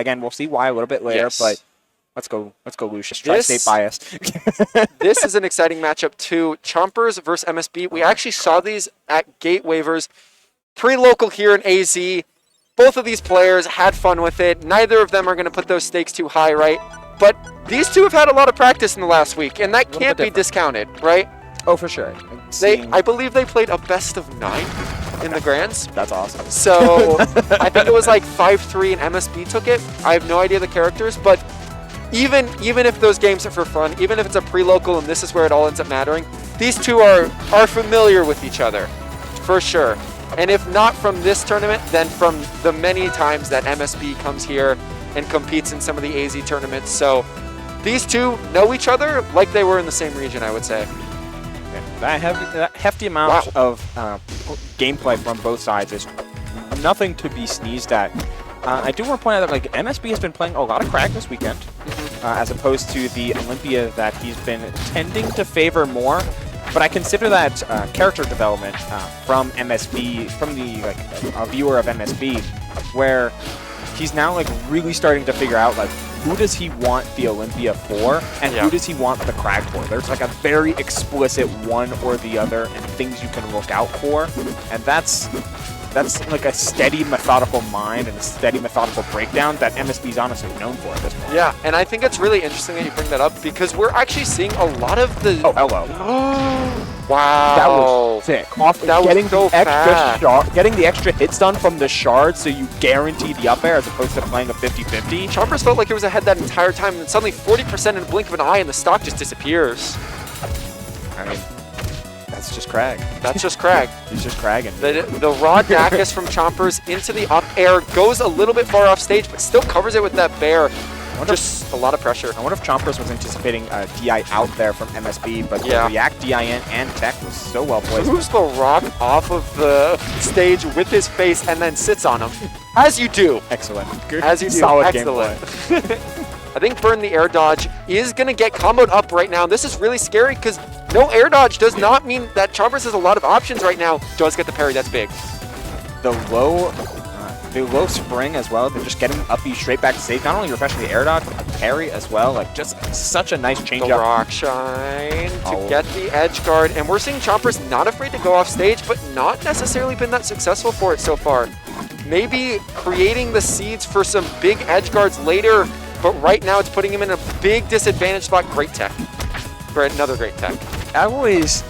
Again, we'll see why a little bit later, Yes. but let's go Lucius. Tri-state bias. This is an exciting matchup too. Chompers versus MSB. We actually saw these at Gate Waivers. Pre-local here in AZ. Both of these players had fun with it. Neither of them are going to put those stakes too high, right? But these two have had a lot of practice in the last week, and that can't be discounted, right? Oh, for sure. I believe they played a best of 9 in the Grands. That's awesome. So I think it was like 5-3 and MSB took it. I have no idea the characters, but even if those games are for fun, even if it's a pre-local and this is where it all ends up mattering, these two are familiar with each other, for sure. And if not from this tournament, then from the many times that MSB comes here and competes in some of the AZ tournaments. So these two know each other like they were in the same region, I would say. That hefty amount of gameplay from both sides is nothing to be sneezed at. I do want to point out that like MSB has been playing a lot of Crag this weekend, as opposed to the Olympia that he's been tending to favor more. But I consider that character development from MSB, from the a viewer of MSB, where he's now like really starting to figure out like who does he want the Olympia for and who does he want the Crag for. There's like a very explicit one or the other and things you can look out for, and that's like a steady methodical mind and a steady methodical breakdown that MSB is honestly known for at this point. Yeah, and I think it's really interesting that you bring that up because we're actually seeing a lot of the... Oh, hello. Wow. That was sick. Getting the extra hits done from the shards so you guarantee the up air as opposed to playing a 50-50. Chompers felt like it was ahead that entire time, and then suddenly 40% in a blink of an eye and the stock just disappears. I mean, that's just Crag. That's just Crag. He's just cragging. The raw Dacus from Chompers into the up air goes a little bit far off stage, but still covers it with that bear. Just a lot of pressure. I wonder if Chompers was anticipating DI out there from MSB, but the React, DIN, and Tech was so well placed. Moves the rock off of the stage with his face and then sits on him. As you do. Excellent. Good. As you do. Solid Excellent. gameplay. I think Burn the air dodge is going to get comboed up right now. This is really scary because no air dodge does not mean that Chompers has a lot of options right now. Does get the parry. That's big. The low spring as well. They're just getting up B straight back to stage. Not only refreshing the air dodge, but the parry as well. Like just such a nice change The up. rock shine to get the edge guard. And we're seeing Chompers not afraid to go off stage, but not necessarily been that successful for it so far. Maybe creating the seeds for some big edge guards later, but right now it's putting him in a big disadvantage spot. Great tech. For another great tech. I always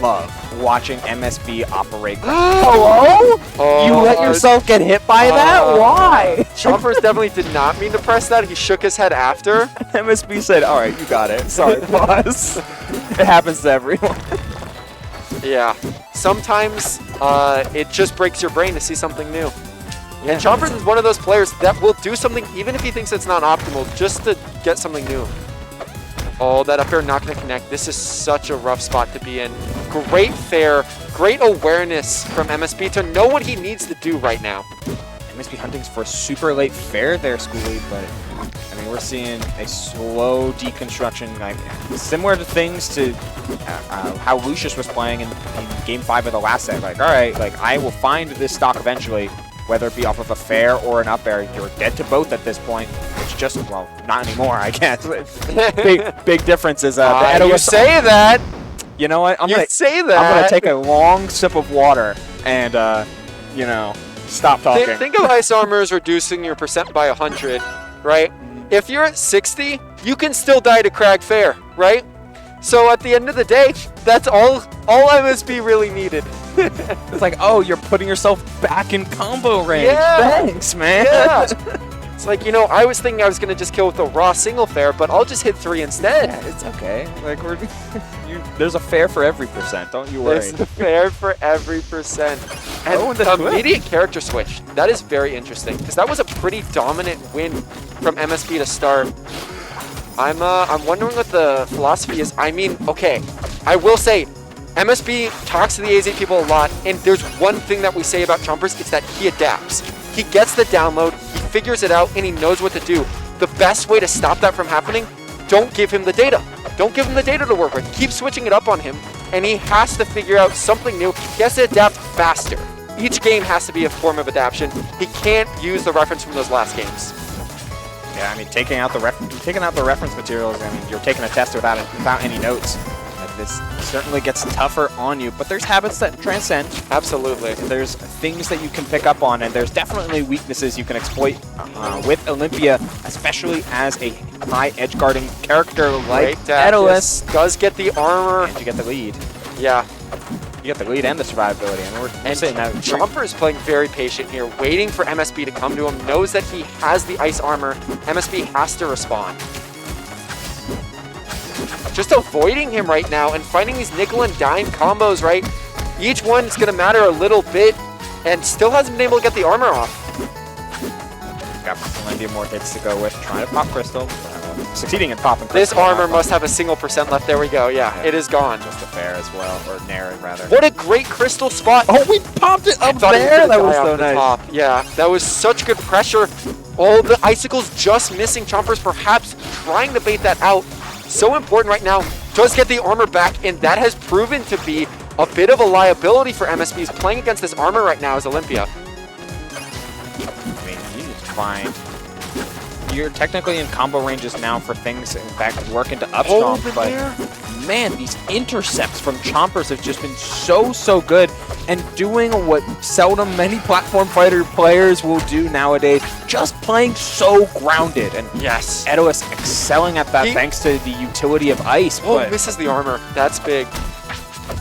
love watching MSB operate. Hello? Oh, You let yourself get hit by that? Why? Chompers definitely did not mean to press that. He shook his head after. MSB said, all right, you got it. Sorry, boss. It happens to everyone. Yeah. Sometimes it just breaks your brain to see something new. Yeah. And Chompers is one of those players that will do something even if he thinks it's not optimal just to get something new. Oh, that up air not going to connect. This is such a rough spot to be in. Great fair, great awareness from MSB to know what he needs to do right now. MSB hunting's for a super late fair there, Schoolie, but I mean, we're seeing a slow deconstruction, like similar to things to how Lucius was playing in Game 5 of the last set. Like, all right, like I will find this stock eventually, whether it be off of a fair or an up air. You're dead to both at this point. It's just, well, not anymore, I guess. big difference is you say that. You know what? I'm gonna take a long sip of water and you know, stop talking. Think of Ice Armor as reducing your percent by 100, right? If you're at 60, you can still die to Crag Fair, right? So at the end of the day, that's all MSB really needed. It's like, oh, you're putting yourself back in combo range. Yeah. Thanks, man. Yeah. It's like, you know, I was thinking I was going to just kill with a raw single fair, but I'll just hit 3 instead. Yeah, it's okay. Like, there's a fair for every percent. Don't you worry. There's a fair for every percent. And the immediate character switch. That is very interesting because that was a pretty dominant win from MSB to start. I'm wondering what the philosophy is. I mean, okay, I will say, MSB talks to the AZ people a lot, and there's one thing that we say about Chompers, it's that he adapts. He gets the download, he figures it out, and he knows what to do. The best way to stop that from happening, don't give him the data. Don't give him the data to work with. Keep switching it up on him, and he has to figure out something new. He has to adapt faster. Each game has to be a form of adaptation. He can't use the reference from those last games. Yeah, I mean, taking out the reference materials, I mean, you're taking a test without any notes. And this certainly gets tougher on you, but there's habits that transcend. Absolutely. There's things that you can pick up on, and there's definitely weaknesses you can exploit with Olympia, especially as a high edge guarding character like Daedalus. Does get the armor. And you get the lead. Yeah. You get the lead and the survivability. And we're saying that. Chomper is playing very patient here, waiting for MSB to come to him, knows that he has the ice armor. MSB has to respond. Just avoiding him right now and finding these nickel and dime combos, right? Each one's going to matter a little bit, and still hasn't been able to get the armor off. Got plenty more hits to go with, trying to pop Crystal. Succeeding in popping Crystal. This armor must have a single % left. There we go. Yeah, it is gone. Just a fair as well, or Nair rather. What a great Crystal spot. Oh, we popped it up there. That was so nice. Top. Yeah, that was such good pressure. All the icicles just missing. Chompers perhaps trying to bait that out. So important right now. Does get the armor back, and that has proven to be a bit of a liability for MSB's playing against this armor right now as Olympia. I mean, you need to find... You're technically in combo ranges now for things, in fact, work into up strong, but man, these intercepts from Chompers have just been so good, and doing what seldom many platform fighter players will do nowadays, just playing so grounded. And yes, Daedalus excelling at that thanks to the utility of ice. Oh, but misses the armor. That's big.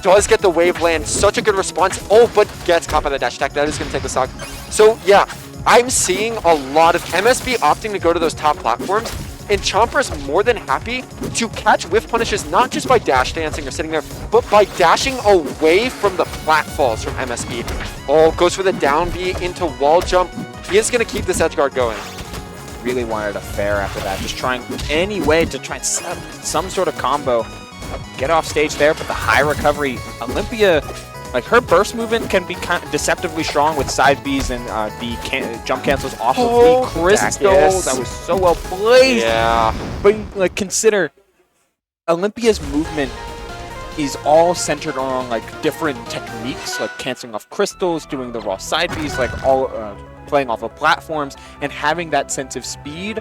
Does get the wave land. Such a good response. Oh, but gets caught by the dash attack. That is going to take the stock. So, yeah, I'm seeing a lot of MSB opting to go to those top platforms, and Chompers more than happy to catch whiff punishes, not just by dash dancing or sitting there, but by dashing away from the platfalls from MSB. Oh, goes for the down B into wall jump. He is going to keep this edge guard going. Really wanted a fair after that, just trying any way to try and set up some sort of combo. Get off stage there, but the high recovery, Olympia, like her burst movement can be kind of deceptively strong with side Bs and the jump cancels off of the crystal. That was so well played. Yeah. But like consider, Olympia's movement is all centered on like different techniques, like canceling off crystals, doing the raw side Bs, like all playing off of platforms, and having that sense of speed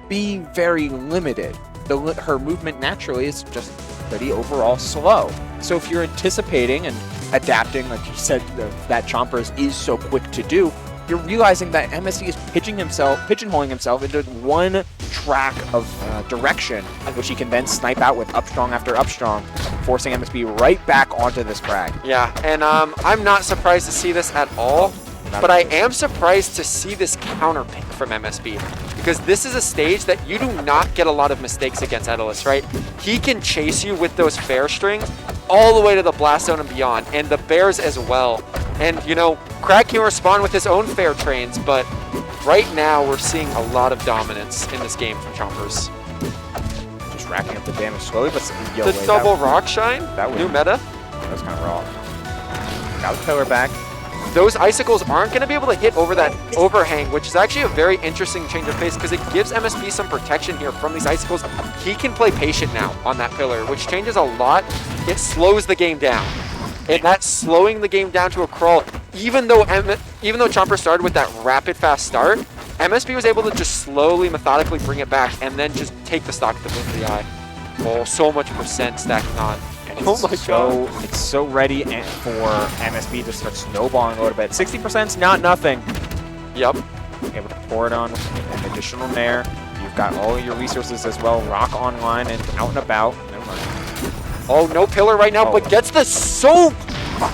be very limited. Her movement naturally is just pretty overall slow. So if you're anticipating and adapting, like you said, that Chompers is so quick to do, you're realizing that MSB is pigeonholing himself into one track of direction, which he can then snipe out with up strong after up strong, forcing MSB right back onto this frag. Yeah, and I'm not surprised to see this at all, but I am surprised to see this counter pick from MSB, because this is a stage that you do not get a lot of mistakes against Daedalus, right? He can chase you with those fair strings all the way to the blast zone and beyond, and the bears as well. And, you know, Crag can respond with his own fair trains, but right now we're seeing a lot of dominance in this game from Chompers. Just racking up the damage slowly, but the double rock shine, that was new meta. That was kind of raw. Got the pillar back. Those icicles aren't going to be able to hit over that overhang, which is actually a very interesting change of pace because it gives MSB some protection here from these icicles. He can play patient now on that pillar, which changes a lot. It slows the game down. And that's slowing the game down to a crawl. Even though Chomper started with that rapid fast start, MSB was able to just slowly, methodically bring it back and then just take the stock at the blink of the eye. Oh, so much percent stacking on. Oh my god. It's so ready for MSB to start snowballing a little bit. 60% is not nothing. Yep. Able to pour it on with an additional Nair. You've got all your resources as well. Rock online and out and about. Never mind. Oh, no pillar right now, but gets the so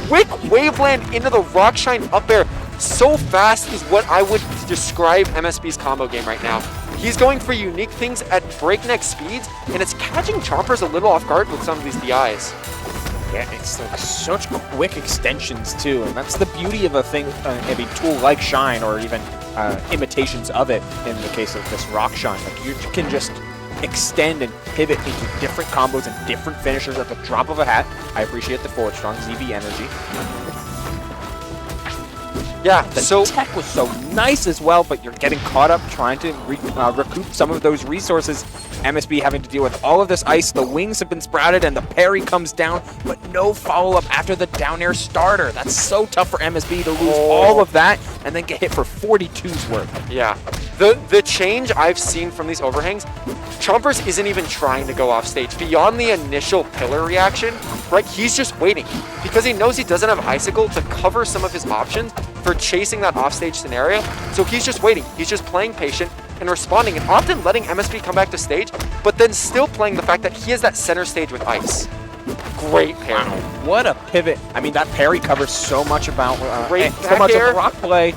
quick waveland into the rock shine up air. So fast is what I would describe MSB's combo game right now. He's going for unique things at breakneck speeds, and it's catching Chompers a little off guard with some of these DIs. Yeah, it's like such quick extensions too, and that's the beauty of a thing, of a tool like Shine, or even imitations of it in the case of this Rock Shine. Like you can just extend and pivot into different combos and different finishers at the drop of a hat. I appreciate the forward strong ZV energy. Yeah, The so tech was so nice as well, but you're getting caught up trying to recoup some of those resources. MSB having to deal with all of this ice. The wings have been sprouted, and the parry comes down, but no follow-up after the down air starter. That's so tough for MSB to lose all of that and then get hit for 42's worth. yeah, the change I've seen from these overhangs, Chompers isn't even trying to go off stage. Beyond the initial pillar reaction, right, he's just waiting because he knows he doesn't have Icicle to cover some of his options for chasing that offstage scenario. So he's just waiting. He's just playing patient and responding and often letting MSB come back to stage, but then still playing the fact that he has that center stage with ice. Great parry. Wow, what a pivot. I mean, that parry covers so much about Great so much back of rock play.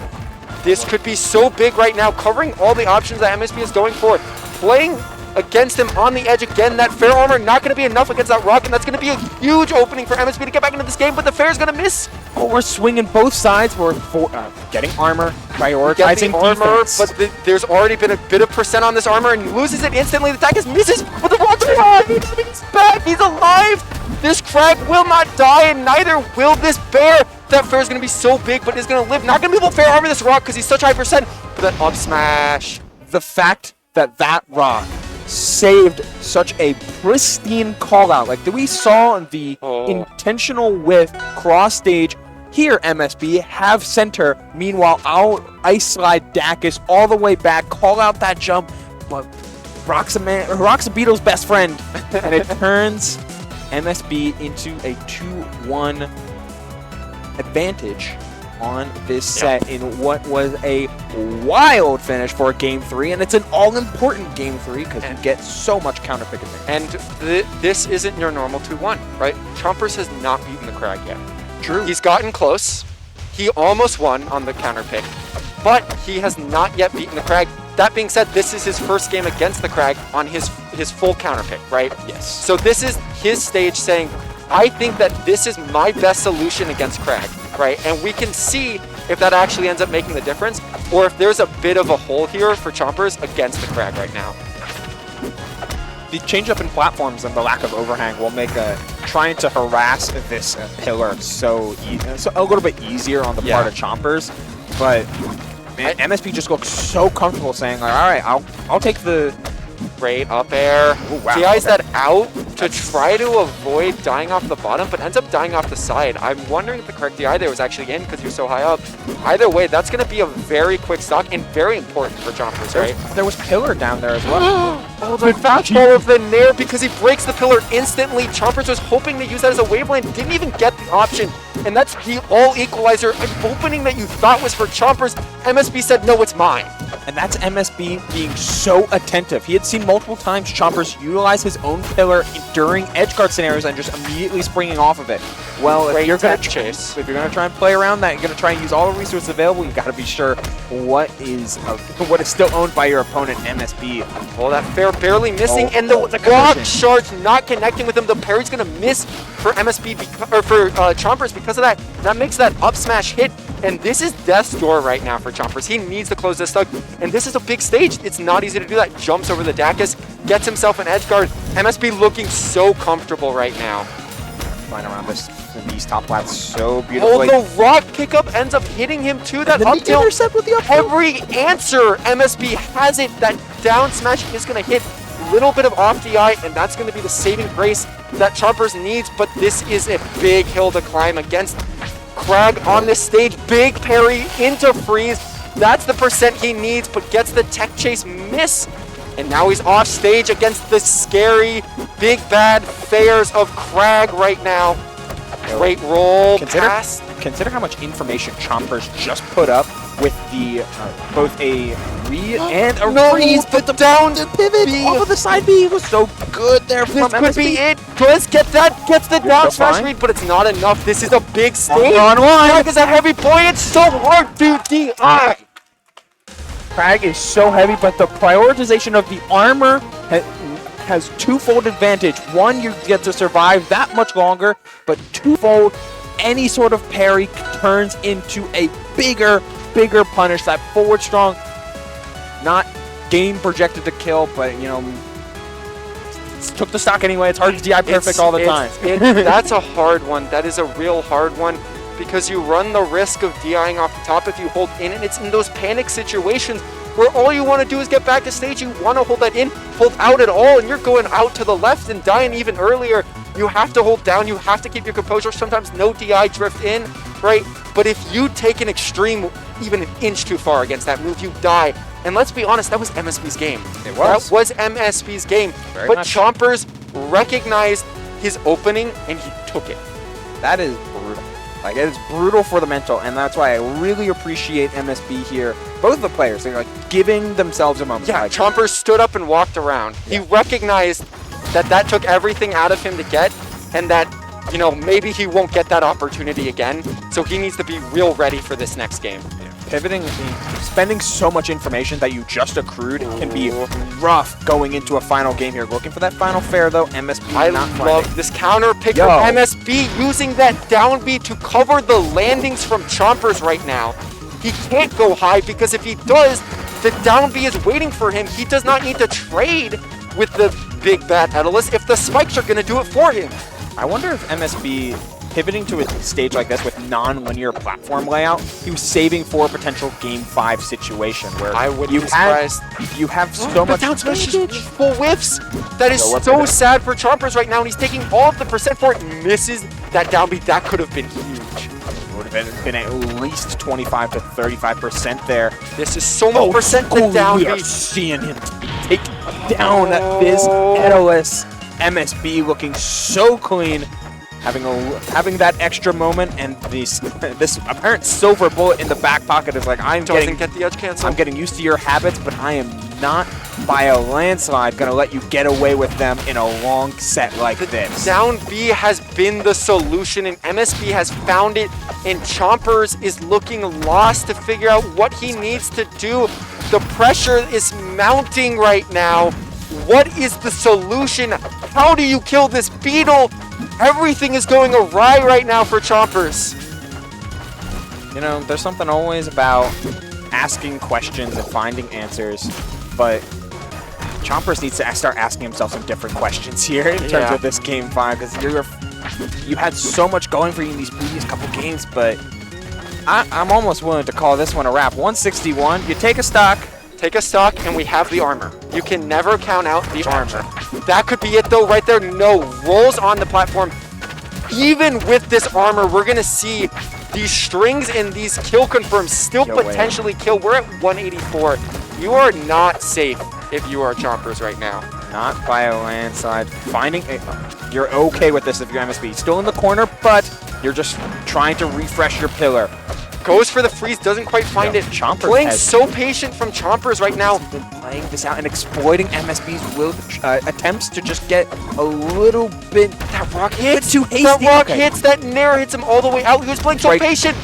This could be so big right now, covering all the options that MSB is going for. Playing against him on the edge again. That fair armor not going to be enough against that rock, and that's going to be a huge opening for MSB to get back into this game, but the fair is going to miss. Oh, we're swinging both sides. We're getting armor, prioritizing defense. But there's already been a bit of percent on this armor, and he loses it instantly. The Dacus misses, but the rock's alive. He's back. He's alive. This Crag will not die, and neither will this bear. That fair is going to be so big, but is going to live. Not going to be able to fair armor this rock because he's such high percent. But that up smash. The fact that that rock saved such a pristine call out, like we saw the intentional whiff cross stage. Here, MSB have center. Meanwhile, our ice slide Dacus all the way back, call out that jump, but Rock's a Beetle's best friend, and it turns MSB into a 2-1 advantage on this set in what was a wild finish for Game 3, and it's an all-important Game 3 because you get so much counter pick advantage. And this isn't your normal 2-1, right? Chompers has not beaten the Crag yet. True. He's gotten close. He almost won on the counter pick, but he has not yet beaten the Crag. That being said, this is his first game against the Crag on his full counter pick, right? Yes. So this is his stage saying, I think that this is my best solution against Crag, right? And we can see if that actually ends up making the difference, or if there's a bit of a hole here for Chompers against the Crag right now. The change up in platforms and the lack of overhang will make trying to harass this pillar so a little bit easier on the part of Chompers. But man, MSB just looks so comfortable saying, like, all right, I'll take the great up air. Ooh, wow. DI's that out to try to avoid dying off the bottom, but ends up dying off the side. I'm wondering if the correct DI there was actually in because you're so high up. Either way, that's going to be a very quick stock and very important for Chompers, right? There was pillar down there as well. Oh, the fastball of the Nair because he breaks the pillar instantly. Chompers was hoping to use that as a wave lane, didn't even get the option. And that's the all equalizer, an opening that you thought was for Chompers. MSB said, no, it's mine. And that's MSB being so attentive. He had seen multiple times Chompers utilize his own pillar during edgeguard scenarios and just immediately springing off of it. Well, if you're going to try and play around that, you're going to try and use all the resources available, you got to be sure what is still owned by your opponent, MSB. Well, that fair barely missing, and the rock charge not connecting with him. The parry's going to miss for MSB or for Chompers because of that. That makes that up smash hit, and this is death's door right now for Chompers. He needs to close this stock, and this is a big stage. It's not easy to do that. Jumps over the Dacus, gets himself an edge guard. MSB looking so comfortable right now. Flying around these top flats so beautifully. Oh, the rock pickup ends up hitting him too. That up tilt, intercept with the up tilt. Every answer, MSB has it. That down smash is going to hit. Little bit of off DI, and that's going to be the saving grace that Chompers needs. But this is a big hill to climb against Crag on this stage. Big parry into freeze. That's the percent he needs, but gets the tech chase miss. And now he's off stage against the scary, big bad fairs of Crag right now. Great roll, pass. Consider how much information Chompers just put up with the both a read and a freeze, but the down to pivot off of the side B was so good there from MSB. This could be it. Does get that, gets the down smash read, but it's not enough. This is a big stage. Crag is a heavy boy. It's so hard to DI. Crag is so heavy, but the prioritization of the armor has twofold advantage. One, you get to survive that much longer, but twofold, any sort of parry turns into a bigger punish. That forward strong, not game projected to kill, but you know, took the stock anyway. It's hard to DI perfect all the time. That's a hard one. That is a real hard one. because you run the risk of DIing off the top if you hold in, and it's in those panic situations where all you want to do is get back to stage. You want to hold that in, hold out at all, and you're going out to the left and dying even earlier. You have to hold down. You have to keep your composure. Sometimes no DI drift in, right? But if you take an extreme, even an inch too far against that move, you die. And let's be honest, that was MSB's game. It was. That was MSB's game. Very but much. Chompers recognized his opening, and he took it. That is brutal. Like, it is brutal for the mental, and that's why I really appreciate MSB here. Both of the players, they're like giving themselves a moment. Yeah, like, Chompers stood up and walked around. Yeah. He recognized that took everything out of him to get, and that, you know, maybe he won't get that opportunity again. So he needs to be real ready for this next game. Pivoting, spending so much information that you just accrued can be rough going into a final game here. Looking for that final fair, though. MSB I not love finding. this counter pick Yo. from MSB, using that down B to cover the landings from Chompers right now. He can't go high, because if he does, the down B is waiting for him. He does not need to trade with the big bad Etalus if the spikes are going to do it for him. I wonder if MSB, pivoting to a stage like this with non-linear platform layout, he was saving for a potential Game 5 situation where I wouldn't you be surprised. you have so much down smash is full whiffs. That is So what's so it? sad for Chompers right now, and he's taking all of the percent for it. Misses that down beat. That could have been huge. would have been at least 25 to 35% there. This is so much percent to down we are beat. seeing him take down this Etalus. MSB looking so clean, having that extra moment, and this apparent silver bullet in the back pocket is like, I'm Doesn't get the edge cancel. I'm getting used to your habits, but I am not by a landslide gonna let you get away with them in a long set like this. Down B has been the solution, and MSB has found it, and Chompers is looking lost to figure out what he needs to do. The pressure is mounting right now. What is the solution? How do you kill this beetle? Everything is going awry right now for Chompers. You know, there's something always about asking questions and finding answers, but Chompers needs to start asking himself some different questions here in terms of this Game 5, because you had so much going for you in these previous couple games, but I'm almost willing to call this one a wrap. 161, you take a stock. Take a stock, and we have the armor. You can never count out the armor. That could be it, though, right there. No, rolls on the platform. Even with this armor, we're going to see these strings and these kill confirms still potentially kill. We're at 184. You are not safe if you are Chompers right now. Not by a landslide. You're okay with this if you're MSB. Still in the corner, but you're just trying to refresh your pillar. Goes for the freeze, doesn't quite find it. Chompers Playing has so patient from Chompers right now. been playing this out and exploiting MSB's attempts to just get a little bit That rock hits. too hasty. That rock Okay. hits. That nair hits him all the way out. He was playing so Right. patient.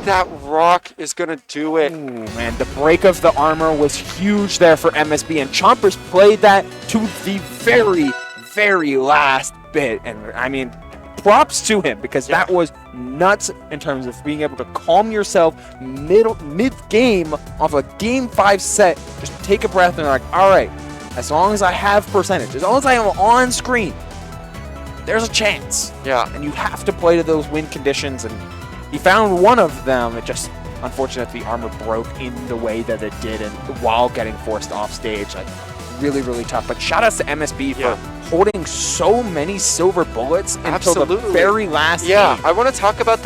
That rock is going to do it. Ooh, man, the break of the armor was huge there for MSB, and Chompers played that to the very, very last bit. And I mean, props to him, because that was nuts in terms of being able to calm yourself mid-game off a Game 5 set. Just take a breath and like, all right, as long as I have percentage, as long as I am on screen, there's a chance. Yeah. And you have to play to those win conditions, and he found one of them. It just, unfortunate the armor broke in the way that it did, and while getting forced off stage, like, really, really tough. But shout outs to MSB for holding so many silver bullets until the Absolutely. very last Yeah, game. I want to talk about that